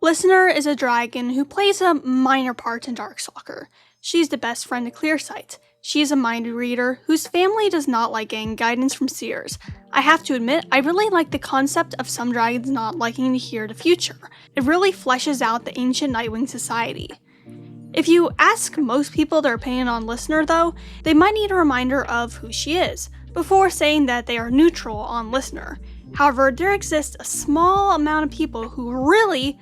Listener is a dragon who plays a minor part in Darkstalker. She's the best friend to Clearsight. She is a mind reader whose family does not like getting guidance from seers. I have to admit, I really like the concept of some dragons not liking to hear the future. It really fleshes out the ancient Nightwing society. If you ask most people their opinion on Listener though, they might need a reminder of who she is, before saying that they are neutral on Listener. However, there exists a small amount of people who really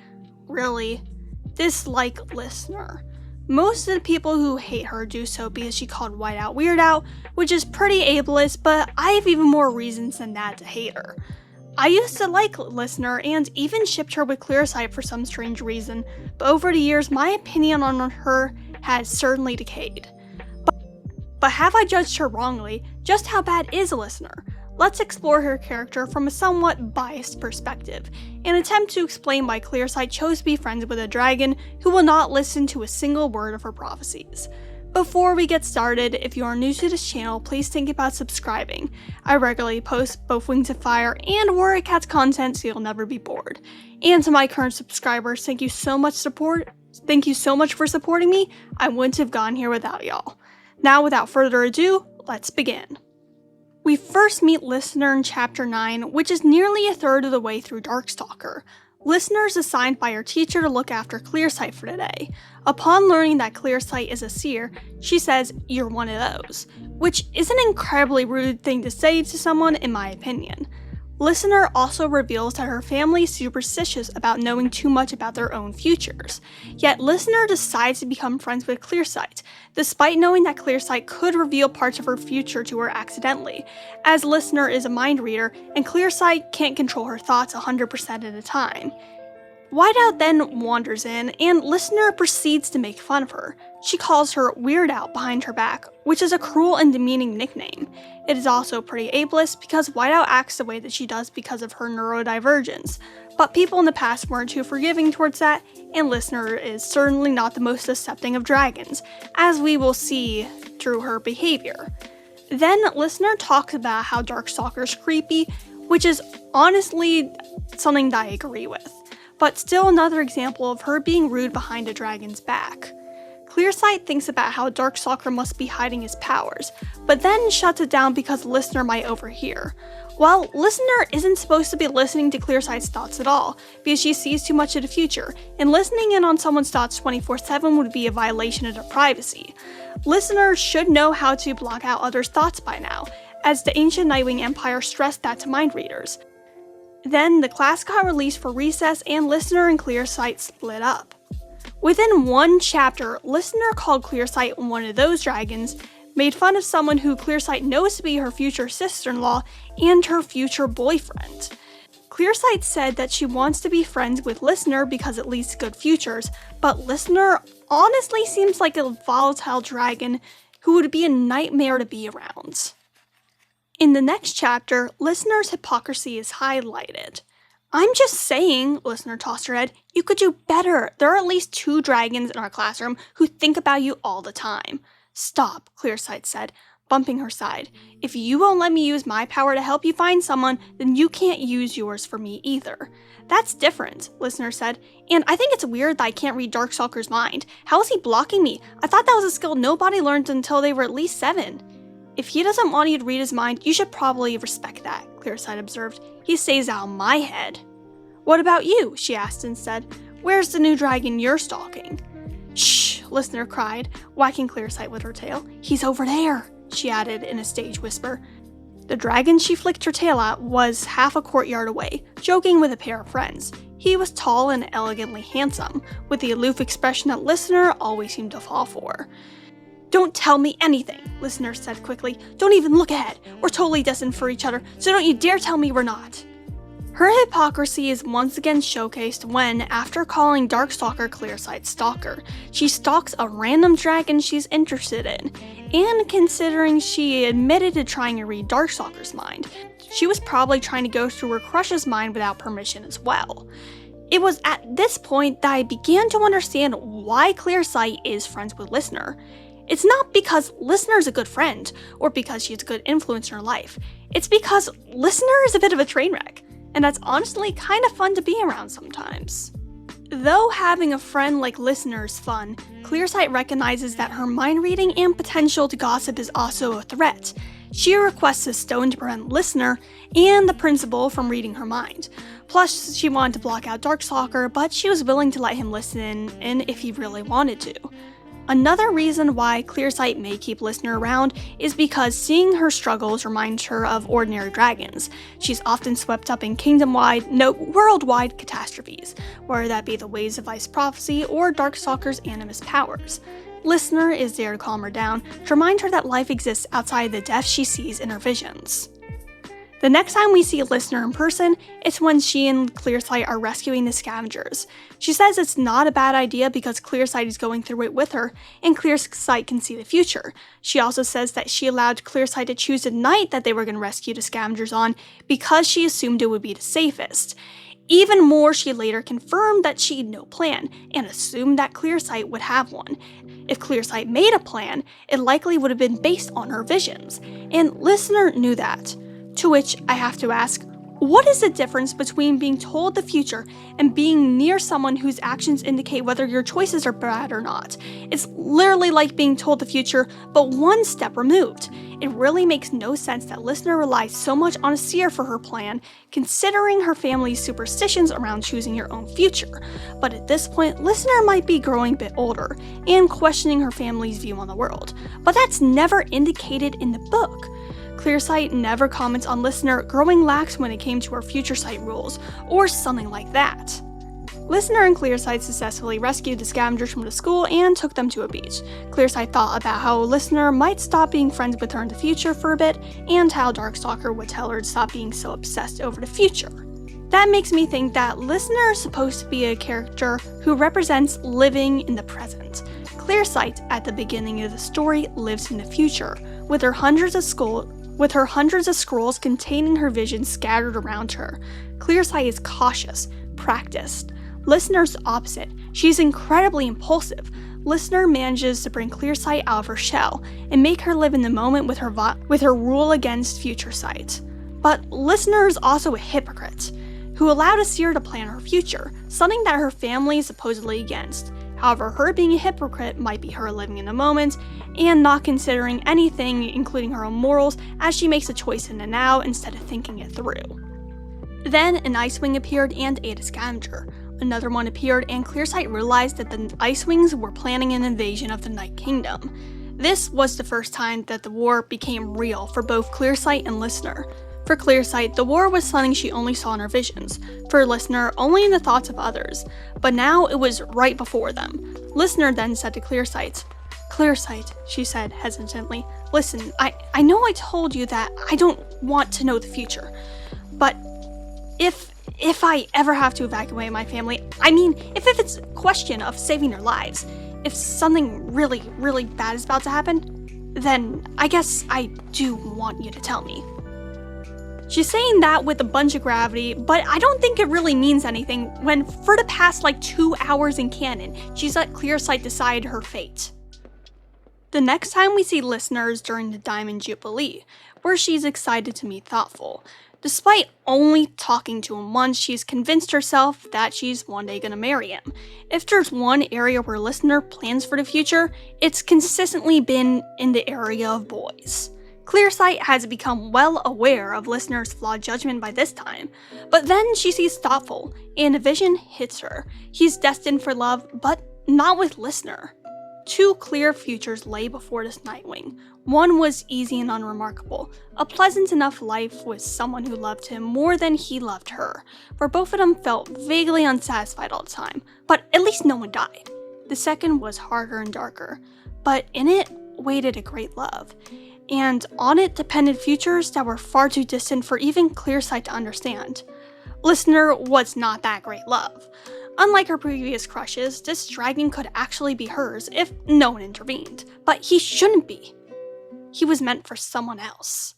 dislike Listener. Most of the people who hate her do so because she called Whiteout Weird Out, which is pretty ableist, but I have even more reasons than that to hate her. I used to like Listener and even shipped her with Clearsight for some strange reason, but over the years my opinion on her has certainly decayed. But have I judged her wrongly? Just how bad is a Listener? Let's explore her character from a somewhat biased perspective, and attempt to explain why Clearsight chose to be friends with a dragon who will not listen to a single word of her prophecies. Before we get started, if you are new to this channel, please think about subscribing. I regularly post both Wings of Fire and Warrior Cats content so you'll never be bored. And to my current subscribers, thank you so much for supporting me. I wouldn't have gotten here without y'all. Now without further ado, let's begin. We first meet Listener in Chapter 9, which is nearly a third of the way through Darkstalker. Listener is assigned by her teacher to look after Clearsight for the day. Upon learning that Clearsight is a seer, she says, "You're one of those," which is an incredibly rude thing to say to someone in my opinion. Listener also reveals that her family is superstitious about knowing too much about their own futures. Yet Listener decides to become friends with Clearsight, despite knowing that Clearsight could reveal parts of her future to her accidentally, as Listener is a mind reader and Clearsight can't control her thoughts 100% of the time. Whiteout then wanders in, and Listener proceeds to make fun of her. She calls her Weird Out behind her back, which is a cruel and demeaning nickname. It is also pretty ableist because Whiteout acts the way that she does because of her neurodivergence, but people in the past weren't too forgiving towards that, and Listener is certainly not the most accepting of dragons, as we will see through her behavior. Then Listener talks about how Darkstalker is creepy, which is honestly something that I agree with, but still another example of her being rude behind a dragon's back. Clearsight thinks about how Darkstalker must be hiding his powers, but then shuts it down because Listener might overhear. While Listener isn't supposed to be listening to Clearsight's thoughts at all, because she sees too much of the future, and listening in on someone's thoughts 24/7 would be a violation of their privacy. Listener should know how to block out others' thoughts by now, as the ancient Nightwing Empire stressed that to mind readers. Then the class got released for recess and Listener and Clearsight split up. Within one chapter, Listener called Clearsight one of those dragons, made fun of someone who Clearsight knows to be her future sister-in-law and her future boyfriend. Clearsight said that she wants to be friends with Listener because it leads to good futures, but Listener honestly seems like a volatile dragon who would be a nightmare to be around. In the next chapter, Listener's hypocrisy is highlighted. "I'm just saying," Listener tossed her head, "you could do better. There are at least 2 dragons in our classroom who think about you all the time." "Stop," Clearsight said, bumping her side. "If you won't let me use my power to help you find someone, then you can't use yours for me either." "That's different," Listener said, "and I think it's weird that I can't read Darkstalker's mind. How is he blocking me? I thought that was a skill nobody learned until they were at least 7. "If he doesn't want you to read his mind, you should probably respect that," Clearsight observed. "He stays out of my head." "What about you?" she asked instead. "Where's the new dragon you're stalking?" "Shh," Listener cried, whacking Clearsight with her tail. "He's over there," she added in a stage whisper. The dragon she flicked her tail at was half a courtyard away, joking with a pair of friends. He was tall and elegantly handsome, with the aloof expression that Listener always seemed to fall for. "Don't tell me anything," Listener said quickly. "Don't even look ahead. We're totally destined for each other, so don't you dare tell me we're not." Her hypocrisy is once again showcased when, after calling Darkstalker Clearsight's stalker, she stalks a random dragon she's interested in, and considering she admitted to trying to read Darkstalker's mind, she was probably trying to go through her crush's mind without permission as well. It was at this point that I began to understand why Clearsight is friends with Listener. It's not because Listener is a good friend, or because she's a good influence in her life. It's because Listener is a bit of a train wreck, and that's honestly kind of fun to be around sometimes. Though having a friend like Listener is fun, Clearsight recognizes that her mind reading and potential to gossip is also a threat. She requests a stone to prevent Listener and the principal from reading her mind. Plus, she wanted to block out Darkstalker, but she was willing to let him listen in if he really wanted to. Another reason why Clearsight may keep Listener around is because seeing her struggles reminds her of ordinary dragons. She's often swept up in worldwide catastrophes, whether that be the waves of Ice Prophecy or Darkstalker's animus powers. Listener is there to calm her down, to remind her that life exists outside the death she sees in her visions. The next time we see Listener in person, it's when she and Clearsight are rescuing the scavengers. She says it's not a bad idea because Clearsight is going through it with her, and Clearsight can see the future. She also says that she allowed Clearsight to choose the night that they were going to rescue the scavengers on because she assumed it would be the safest. Even more, she later confirmed that she had no plan, and assumed that Clearsight would have one. If Clearsight made a plan, it likely would have been based on her visions, and Listener knew that. To which I have to ask, what is the difference between being told the future and being near someone whose actions indicate whether your choices are bad or not? It's literally like being told the future, but one step removed. It really makes no sense that Listener relies so much on a seer for her plan, considering her family's superstitions around choosing your own future. But at this point, Listener might be growing a bit older and questioning her family's view on the world. But that's never indicated in the book. Clearsight never comments on Listener growing lax when it came to her future sight rules, or something like that. Listener and Clearsight successfully rescued the scavengers from the school and took them to a beach. Clearsight thought about how Listener might stop being friends with her in the future for a bit, and how Darkstalker would tell her to stop being so obsessed over the future. That makes me think that Listener is supposed to be a character who represents living in the present. Clearsight, at the beginning of the story, lives in the future, with her hundreds of scrolls containing her visions scattered around her. Clearsight is cautious, practiced. Listener's opposite. She's incredibly impulsive. Listener manages to bring Clearsight out of her shell and make her live in the moment with her rule against future sight. But Listener is also a hypocrite, who allowed a seer to plan her future, something that her family is supposedly against. However, her being a hypocrite might be her living in the moment and not considering anything, including her own morals, as she makes a choice in the now instead of thinking it through. Then an Icewing appeared and ate a scavenger. Another one appeared, and Clearsight realized that the Icewings were planning an invasion of the Night Kingdom. This was the first time that the war became real for both Clearsight and Listener. For Clearsight, the war was something she only saw in her visions. For Listener, only in the thoughts of others. But now it was right before them. Listener then said to Clearsight, "Clearsight," she said hesitantly, "listen, I know I told you that I don't want to know the future, but if I ever have to evacuate my family, if it's a question of saving their lives, if something really, really bad is about to happen, then I guess I do want you to tell me." She's saying that with a bunch of gravity, but I don't think it really means anything when for the past 2 hours in canon, she's let Clearsight decide her fate. The next time we see Listeners during the Diamond Jubilee, where she's excited to meet Thoughtful. Despite only talking to him once, she's convinced herself that she's one day gonna marry him. If there's one area where Listener plans for the future, it's consistently been in the area of boys. Clearsight has become well aware of Listener's flawed judgment by this time, but then she sees Thoughtful, and a vision hits her. He's destined for love, but not with Listener. Two clear futures lay before this Nightwing. One was easy and unremarkable, a pleasant enough life with someone who loved him more than he loved her, where both of them felt vaguely unsatisfied all the time, but at least no one died. The second was harder and darker, but in it waited a great love, and on it depended futures that were far too distant for even Clearsight to understand. Listener was not that great love. Unlike her previous crushes, this dragon could actually be hers if no one intervened, but he shouldn't be. He was meant for someone else.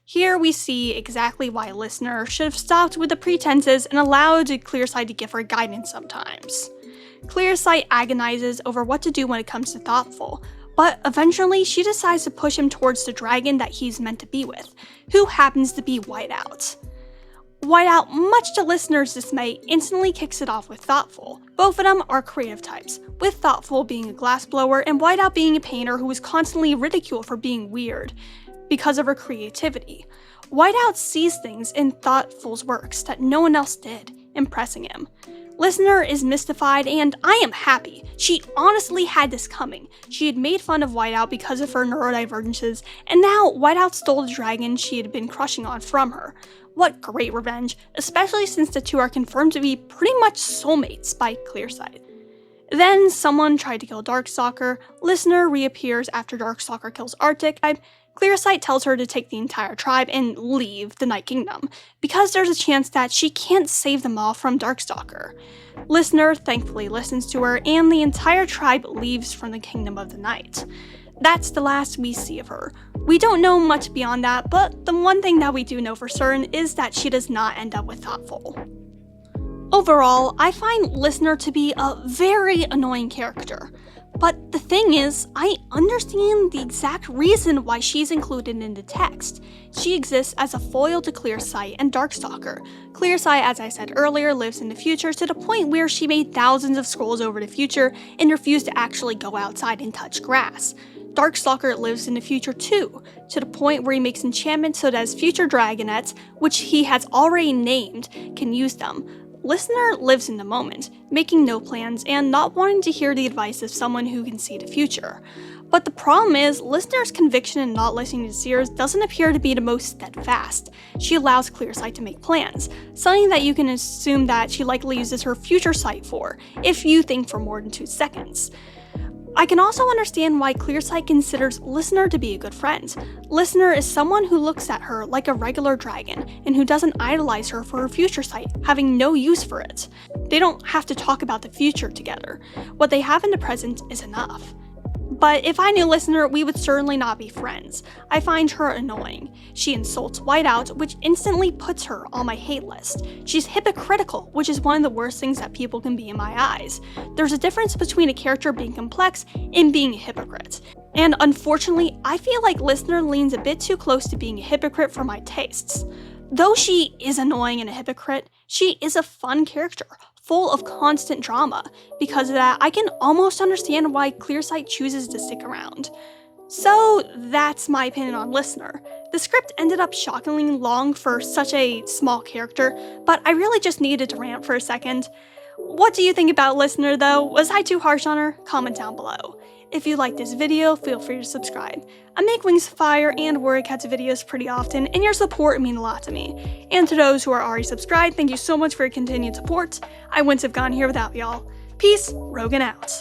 Here we see exactly why Listener should have stopped with the pretenses and allowed Clearsight to give her guidance sometimes. Clearsight agonizes over what to do when it comes to Thoughtful, but eventually she decides to push him towards the dragon that he's meant to be with, who happens to be Whiteout. Whiteout, much to listeners' dismay, instantly kicks it off with Thoughtful. Both of them are creative types, with Thoughtful being a glassblower and Whiteout being a painter who is constantly ridiculed for being weird because of her creativity. Whiteout sees things in Thoughtful's works that no one else did, impressing him. Listener is mystified, and I am happy. She honestly had this coming. She had made fun of Whiteout because of her neurodivergences, and now Whiteout stole the dragon she had been crushing on from her. What great revenge, especially since the two are confirmed to be pretty much soulmates by Clearsight. Then someone tried to kill Darkstalker. Listener reappears after Darkstalker kills Arctic. Clearsight tells her to take the entire tribe and leave the Night Kingdom, because there's a chance that she can't save them all from Darkstalker. Listener thankfully listens to her, and the entire tribe leaves from the Kingdom of the Night. That's the last we see of her. We don't know much beyond that, but the one thing that we do know for certain is that she does not end up with Thoughtful. Overall, I find Listener to be a very annoying character. But the thing is, I understand the exact reason why she's included in the text. She exists as a foil to Clearsight and Darkstalker. Clearsight, as I said earlier, lives in the future to the point where she made thousands of scrolls over the future and refused to actually go outside and touch grass. Darkstalker lives in the future too, to the point where he makes enchantments so that his future dragonets, which he has already named, can use them. Listener lives in the moment, making no plans and not wanting to hear the advice of someone who can see the future. But the problem is, Listener's conviction in not listening to Seers doesn't appear to be the most steadfast. She allows Clearsight to make plans, something that you can assume that she likely uses her future sight for, if you think for more than 2 seconds. I can also understand why Clearsight considers Listener to be a good friend. Listener is someone who looks at her like a regular dragon, and who doesn't idolize her for her future sight, having no use for it. They don't have to talk about the future together. What they have in the present is enough. But if I knew Listener, we would certainly not be friends. I find her annoying. She insults Whiteout, which instantly puts her on my hate list. She's hypocritical, which is one of the worst things that people can be in my eyes. There's a difference between a character being complex and being a hypocrite. And unfortunately, I feel like Listener leans a bit too close to being a hypocrite for my tastes. Though she is annoying and a hypocrite, she is a fun character, full of constant drama. Because of that, I can almost understand why Clearsight chooses to stick around. So that's my opinion on Listener. The script ended up shockingly long for such a small character, but I really just needed to rant for a second. What do you think about Listener though? Was I too harsh on her? Comment down below. If you like this video, feel free to subscribe. I make Wings of Fire and Warrior Cats videos pretty often, and your support means a lot to me. And to those who are already subscribed, thank you so much for your continued support. I wouldn't have gone here without y'all. Peace, Rogan out.